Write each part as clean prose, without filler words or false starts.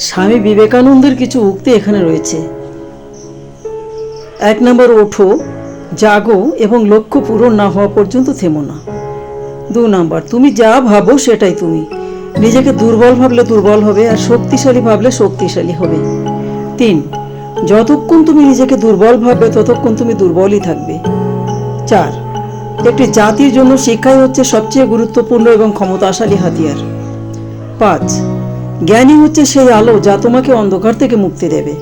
স্বামী বিবেকানন্দের কিছু উক্তি এখানে রয়েছে। 1 নম্বর, ওঠো, জাগো এবং লক্ষ্য পূরণ না হওয়া পর্যন্ত থেমো না। 2 নম্বর, তুমি যা ভাবো সেটাই তুমি। নিজেকে দুর্বল ভাবলে দুর্বল হবে, আর শক্তিশালী ভাবলে শক্তিশালী হবে। 3, যতক্ষণ তুমি নিজেকে দুর্বল ভাববে ততক্ষণ তুমি দুর্বলই থাকবে। 4, একটি জাতির জন্য শিক্ষাই হচ্ছে সবচেয়ে গুরুত্বপূর্ণ এবং ক্ষমতাশালী হাতিয়ার। 5, জ্ঞানী হচ্ছে সেই আলো যা তোমাকে অন্ধকার থেকে মুক্তি দেবে।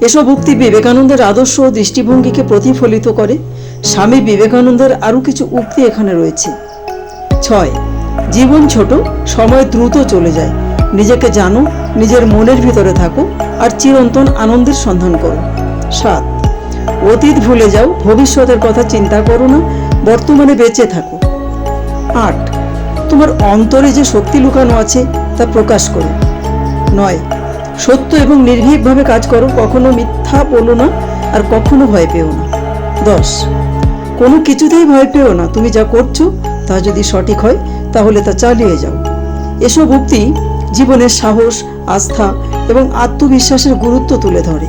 এসব উক্তি বিবেকানন্দের আদর্শ ও দৃষ্টিভঙ্গিকে প্রতিফলিত করে। স্বামী বিবেকানন্দের আরও কিছু উক্তি এখানে রয়েছে। 6, জীবন ছোট, সময় দ্রুত চলে যায়। নিজেকে জানো, নিজের মনের ভিতরে থাকো, আর চিরন্তন আনন্দের সন্ধান করো। 7, অতীত ভুলে যাও, ভবিষ্যতের কথা চিন্তা করো না, বর্তমানে বেঁচে থাকো। 8, তোমার অন্তরে যে শক্তি লুকানো আছে তা প্রকাশ করো। 9, সত্য এবং নির্ভীকভাবে কাজ করো, কখনো মিথ্যা বলো না, আর কখনো ভয় পেও না। 10, কোনো কিছুতেই ভয় পেও না, তুমি যা করছো তা যদি সঠিক হয় তাহলে তা চালিয়ে যাও। এসব উক্তি জীবনের সাহস, আস্থা এবং আত্মবিশ্বাসের গুরুত্ব তুলে ধরে।